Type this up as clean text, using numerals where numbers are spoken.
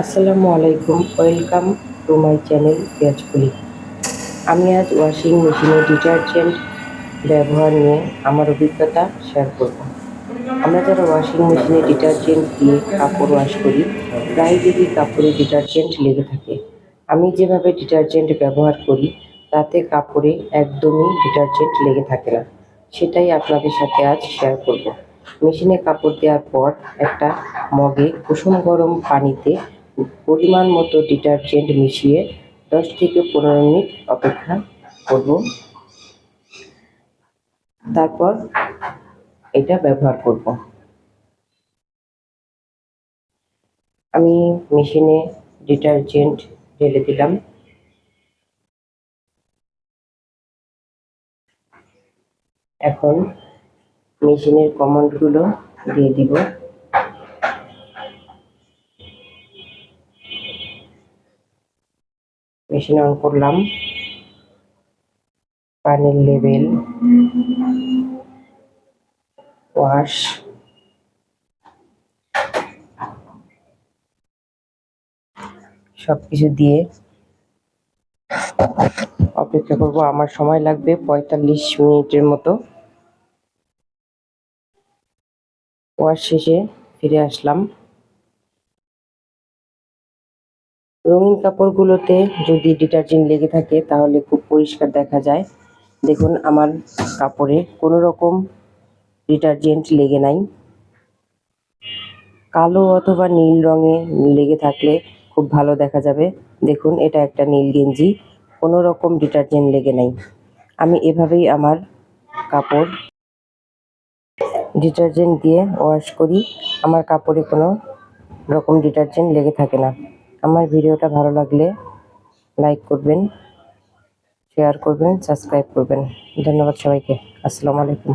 আসসালামু আলাইকুম, welcome to my channel পেঁয়াজকলি। আমি আজ ওয়াশিং মেশিনে ডিটারজেন্ট ব্যবহার নিয়ে আমার অভিজ্ঞতা শেয়ার করব। আমরা যারা ওয়াশিং মেশিনে ডিটারজেন্ট দিয়ে কাপড় ওয়াশ করি, প্রায় দেখি কাপড়ে ডিটারজেন্ট লেগে থাকে। আমি যেভাবে ডিটারজেন্ট ব্যবহার করি তাতে কাপড়ে একদমই ডিটারজেন্ট লেগে থাকে না, সেটাই আপনাদের সাথে আজ শেয়ার করব। মেশিনে কাপড় দেওয়ার পর একটা মগে কুসুম গরম পানিতে পরিমাণ মতো ডিটারজেন্ট মিশিয়ে 10 থেকে 15 মিনিট অপেক্ষা করব, তারপর এটা ব্যবহার করব। আমি মেশিনে ডিটারজেন্ট ঢেলে দিলাম। এখন মেশিনের কমান্ডগুলো দিয়ে দিব। মেশিন অন করলাম। পানির লেভেল, ওয়াশ, সবকিছু দিয়ে অপেক্ষা করব। আমার সময় লাগবে 45 মিনিটের মতো। ওয়াশ শেষে ফিরে আসলাম। রঙিন কাপড়গুলোতে যদি ডিটারজেন্ট লেগে থাকে তাহলে খুব পরিষ্কার দেখা যায়। দেখুন, আমার কাপড়ে কোনো রকম ডিটারজেন্ট লেগে নাই। কালো অথবা নীল রঙে লেগে থাকলে খুব ভালো দেখা যাবে। দেখুন, এটা একটা নীল গেঞ্জি, কোনো রকম ডিটারজেন্ট লেগে নাই। আমি এভাবেই আমার কাপড় ডিটারজেন্ট দিয়ে ওয়াশ করি। আমার কাপড়ে কোনো রকম ডিটারজেন্ট লেগে থাকে না। আমার ভিডিওটা ভালো লাগলে লাইক করবেন, শেয়ার করবেন, সাবস্ক্রাইব করবেন। ধন্যবাদ সবাইকে। আসসালামু আলাইকুম।